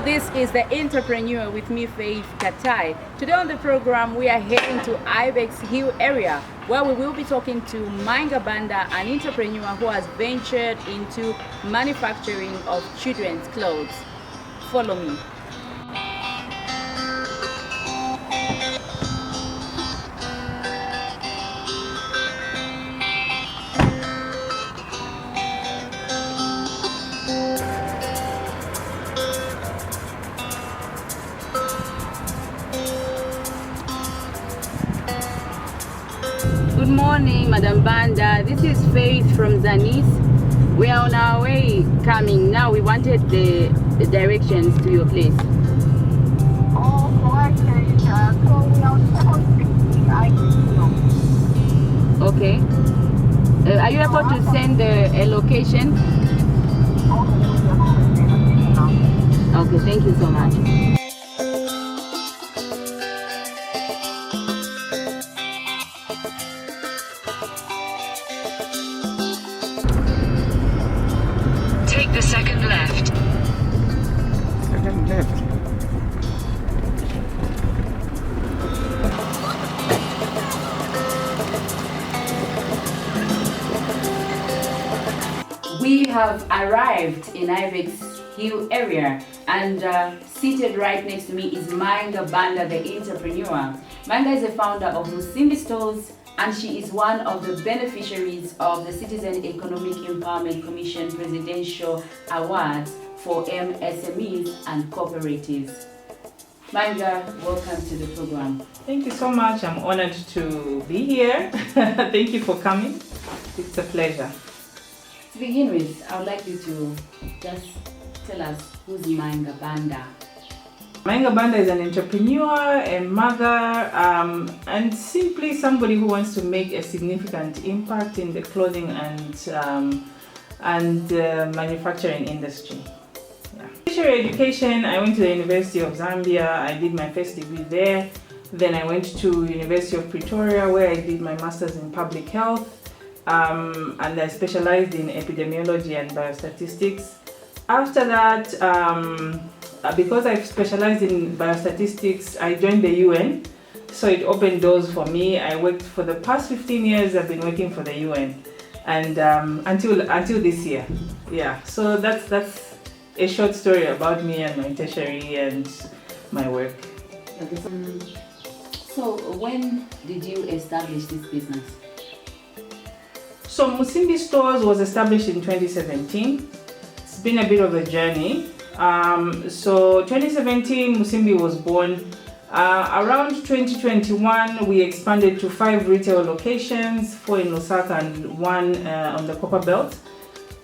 this is the Entrepreneur with me, Faith Katai. Today on the program, we are heading to Ibex Hill area, where we will be talking to Mainga Banda, an entrepreneur who has ventured into manufacturing of children's clothes. Follow me. Good morning, Madam Banda. This is Faith from Zanis. We are on our way coming now. We wanted the directions to your place. Okay. Are you able to send a location? Okay, thank you so much. Take the second left. Second left. We have arrived in Ibex Hill area, and seated right next to me is Mainga Banda, the entrepreneur. Mainga is the founder of Musimbi Stores, and she is one of the beneficiaries of the Citizen Economic Empowerment Commission Presidential Awards for MSMEs and Cooperatives. Mainga, welcome to the program. Thank you so much. I'm honored to be here. Thank you for coming. It's a pleasure. To begin with, I would like you to just tell us who's Mainga Banda. Mainga Banda is an entrepreneur, a mother, and simply somebody who wants to make a significant impact in the clothing and manufacturing industry. Yeah. Tertiary education, I went to the University of Zambia. I did my first degree there. Then I went to University of Pretoria, where I did my master's in public health. And I specialized in epidemiology and biostatistics. After that, because I've specialized in biostatistics, I joined the UN, so it opened doors for me. I worked for the past 15 years. I've been working for the UN, and until this year. Yeah, so that's a short story about me and my tertiary and my work. So when did you establish this business? So Musimbi Stores was established in 2017. It's been a bit of a journey. So 2017, Musimbi was born. Around 2021, we expanded to 5 retail locations, 4 in Lusaka and 1 on the Copper Belt.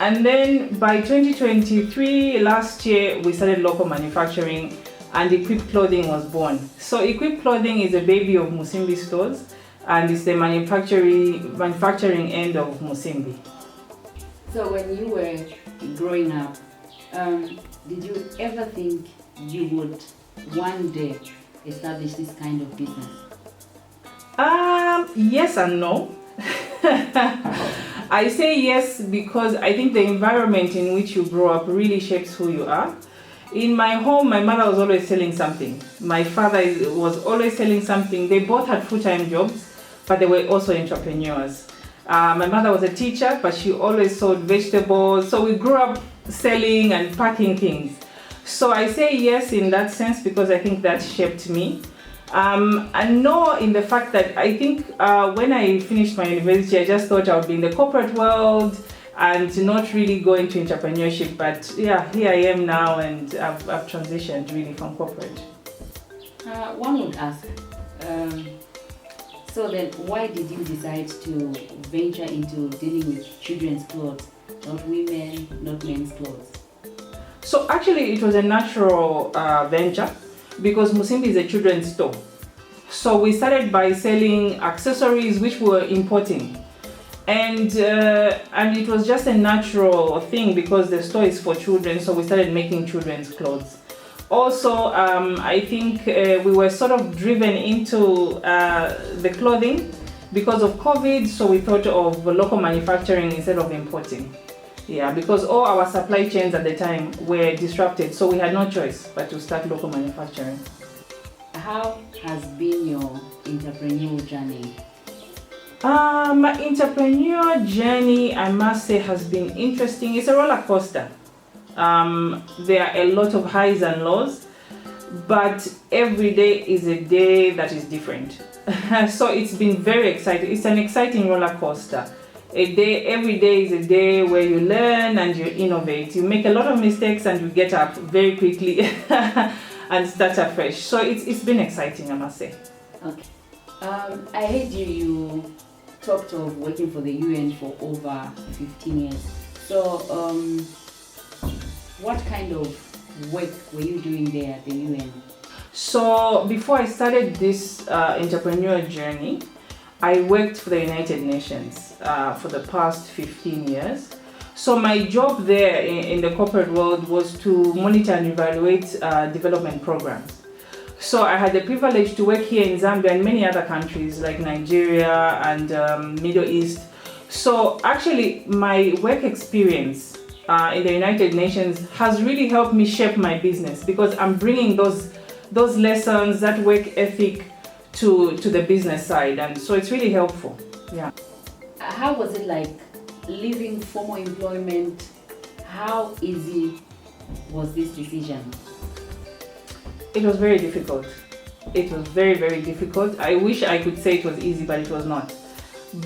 And then by 2023, last year, we started local manufacturing, and Equip Clothing was born. So Equip Clothing is a baby of Musimbi Stores, and it's the manufacturing end of Musimbi. So when you were growing up, did you ever think you would one day establish this kind of business? Yes and no. I say yes because I think the environment in which you grow up really shapes who you are. In my home, my mother was always selling something. My father was always selling something. They both had full-time jobs, but they were also entrepreneurs. My mother was a teacher, but she always sold vegetables. So we grew up selling and packing things. So I say yes in that sense because I think that shaped me. And no in the fact that I think when I finished my university, I just thought I would be in the corporate world and not really go into entrepreneurship. But yeah, here I am now, and I've transitioned really from corporate. One would ask, so then why did you decide to venture into dealing with children's clothes, not women, not men's clothes? So actually it was a natural venture because Musimbi is a children's store. So we started by selling accessories which were importing. And it was just a natural thing because the store is for children, so we started making children's clothes. Also, I think we were sort of driven into the clothing because of COVID, so we thought of local manufacturing instead of importing. Yeah, because all our supply chains at the time were disrupted, so we had no choice but to start local manufacturing. How has been your entrepreneurial journey? My entrepreneur journey, I must say, has been interesting. It's a roller coaster. There are a lot of highs and lows, but every day is a day that is different. So it's been very exciting. It's an exciting roller coaster. Every day is a day where you learn and you innovate. You make a lot of mistakes and you get up very quickly and start afresh. So it's been exciting, I must say. Okay. I heard you talked of working for the UN for over 15 years. So, what kind of work were you doing there at the UN? So, before I started this entrepreneur journey, I worked for the United Nations for the past 15 years. So my job there in the corporate world was to monitor and evaluate development programs. So I had the privilege to work here in Zambia and many other countries like Nigeria and Middle East. So actually my work experience in the United Nations has really helped me shape my business, because I'm bringing those lessons, that work ethic to the business side, and so it's really helpful. Yeah. How was it like leaving formal employment? How easy was this decision? It was very difficult. It was very, very difficult. I wish I could say it was easy, but it was not.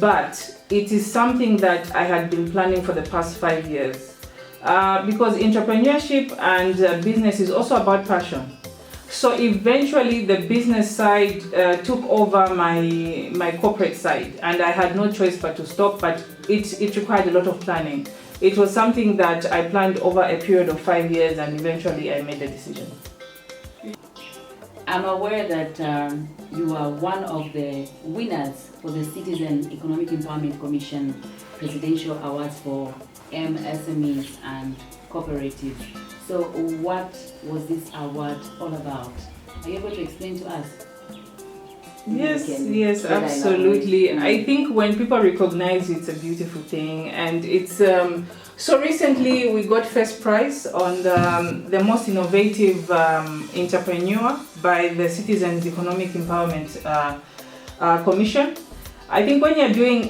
But it is something that I had been planning for the past 5 years. Because entrepreneurship and business is also about passion. So eventually the business side took over my corporate side, and I had no choice but to stop, but it required a lot of planning. It was something that I planned over a period of 5 years, and eventually I made the decision. I'm aware that you are one of the winners for the Citizen Economic Empowerment Commission Presidential Awards for MSMEs and Cooperatives. So what was this award all about? Are you able to explain to us? Yes, absolutely. I think when people recognize it's a beautiful thing, and it's so recently we got first prize on the most innovative entrepreneur by the Citizens Economic Empowerment Commission. I think when you're doing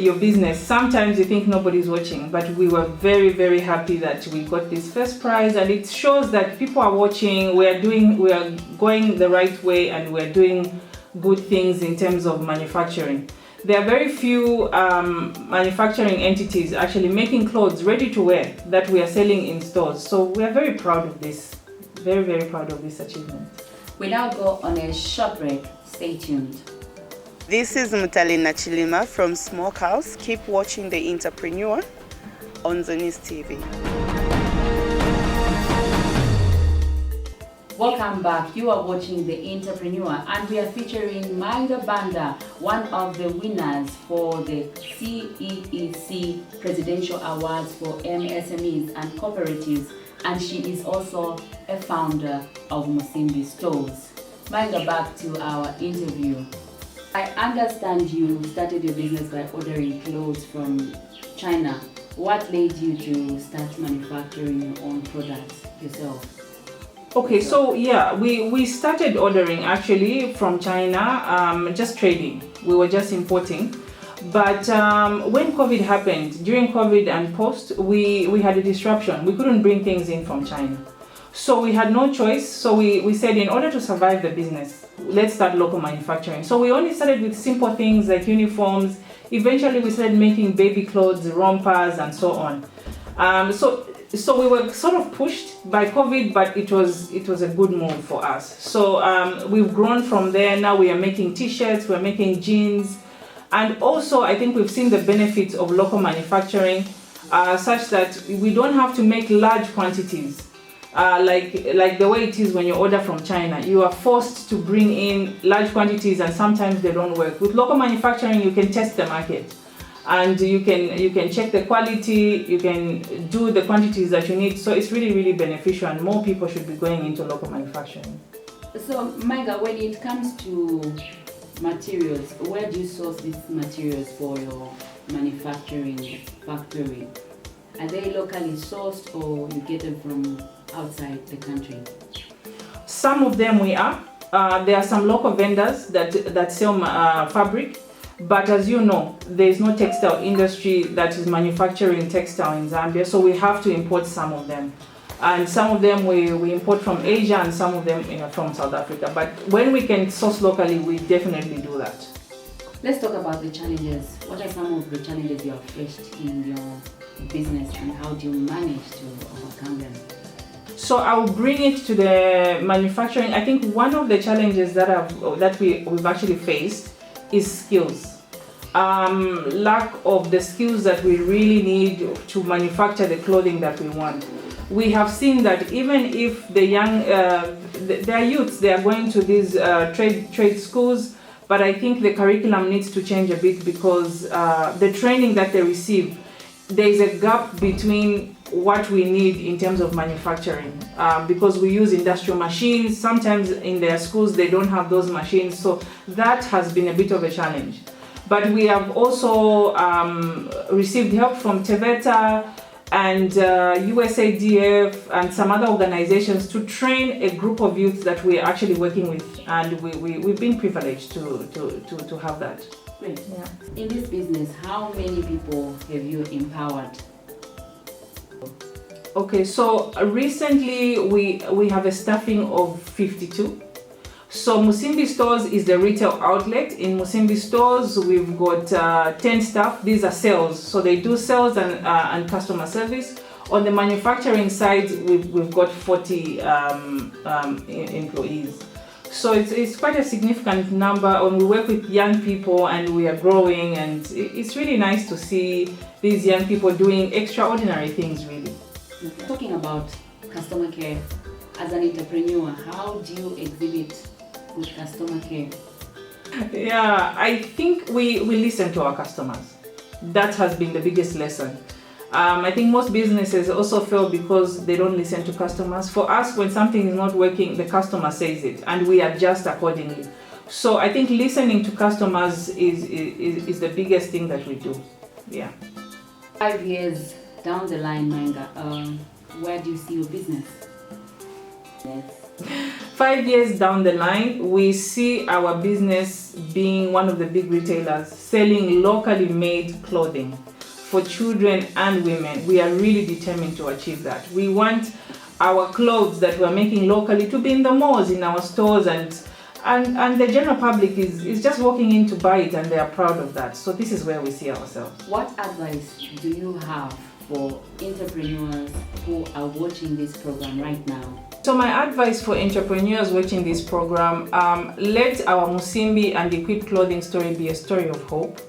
your business, sometimes you think nobody's watching, but we were very, very happy that we got this first prize, and it shows that people are watching. We are going the right way, and we're doing good things in terms of manufacturing. There are very few manufacturing entities actually making clothes ready to wear that we are selling in stores. So we are very proud of this, very, very proud of this achievement. We now go on a short break. Stay tuned. This is Mutalina Chilima from Smokehouse. Keep watching The Entreprenuer on the News TV. Welcome back. You are watching The Entreprenuer, and we are featuring Mainga Banda, one of the winners for the CEEC Presidential Awards for MSMEs and Cooperatives, and she is also a founder of Musimbi Stores. Mainga, back to our interview. I understand you started your business by ordering clothes from China. What led you to start manufacturing your own products yourself? Okay, so yeah, we started ordering actually from China, just trading. We were just importing. But when COVID happened, during COVID and post, we had a disruption. We couldn't bring things in from China. So we had no choice. So we said, in order to survive the business, let's start local manufacturing. So we only started with simple things like uniforms. Eventually we started making baby clothes, rompers, and so on. So we were sort of pushed by COVID, but it was a good move for us. So we've grown from there. Now we are making t-shirts, we're making jeans. And also I think we've seen the benefits of local manufacturing such that we don't have to make large quantities. Like the way it is when you order from China, you are forced to bring in large quantities, and sometimes they don't work. With local manufacturing, you can test the market, and you can check the quality, you can do the quantities that you need. So it's really, really beneficial, and more people should be going into local manufacturing. So Mainga, when it comes to materials, where do you source these materials for your manufacturing factory? Are they locally sourced or you get them from outside the country? Some of them we are. There are some local vendors that sell fabric, but as you know, there is no textile industry that is manufacturing textile in Zambia, so we have to import some of them. And some of them we import from Asia and some of them from South Africa. But when we can source locally, we definitely do that. Let's talk about the challenges. What are some of the challenges you have faced in your business and how do you manage to overcome them? So I'll bring it to the manufacturing. I think one of the challenges that we've actually faced is skills. Lack of the skills that we really need to manufacture the clothing that we want. We have seen that even if the young, they are youths, they are going to these trade schools, but I think the curriculum needs to change a bit because the training that they receive, there is a gap between what we need in terms of manufacturing because we use industrial machines. Sometimes in their schools they don't have those machines, so that has been a bit of a challenge. But we have also received help from Teveta and USADF and some other organizations to train a group of youth that we are actually working with, and we've been privileged to have that. Great. Yeah. In this business, how many people have you empowered? Okay, so recently we have a staffing of 52. So Musimbi Stores is the retail outlet. In Musimbi Stores, we've got 10 staff. These are sales, so they do sales and customer service. On the manufacturing side, we've got 40 employees. So it's quite a significant number, and we work with young people and we are growing, and it's really nice to see these young people doing extraordinary things, really. Talking about customer care, as an entrepreneur, how do you exhibit good customer care? Yeah, I think we listen to our customers. That has been the biggest lesson. I think most businesses also fail because they don't listen to customers. For us, when something is not working, the customer says it and we adjust accordingly. So I think listening to customers is the biggest thing that we do. Yeah. 5 years down the line, Mainga, where do you see your business? Yes. 5 years down the line, we see our business being one of the big retailers, selling locally made clothing for children and women. We are really determined to achieve that. We want our clothes that we're making locally to be in the malls, in our stores, and the general public is just walking in to buy it and they are proud of that. So this is where we see ourselves. What advice do you have for entrepreneurs who are watching this program right now? So my advice for entrepreneurs watching this program, let our Musimbi and Equipped clothing story be a story of hope.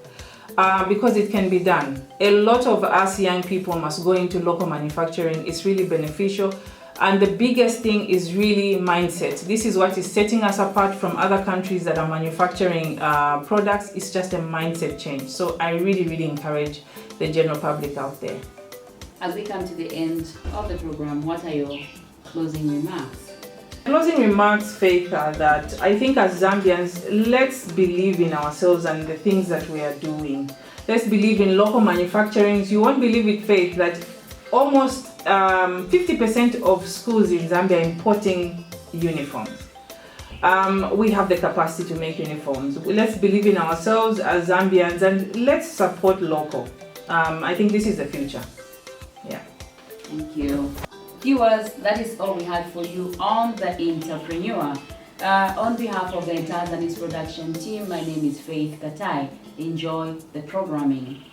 Because it can be done. A lot of us young people must go into local manufacturing. It's really beneficial. And the biggest thing is really mindset. This is what is setting us apart from other countries that are manufacturing products. It's just a mindset change. So I really encourage the general public out there. As we come to the end of the program, what are your closing remarks? Closing remarks, Faith, are that I think as Zambians, let's believe in ourselves and the things that we are doing. Let's believe in local manufacturing. You won't believe it, Faith, that almost 50% of schools in Zambia are importing uniforms. We have the capacity to make uniforms. Let's believe in ourselves as Zambians and let's support local. I think this is the future. Yeah. Thank you. Viewers, that is all we had for you on The Entrepreneur. On behalf of the entire Zanis production team, my name is Faith Katai. Enjoy the programming.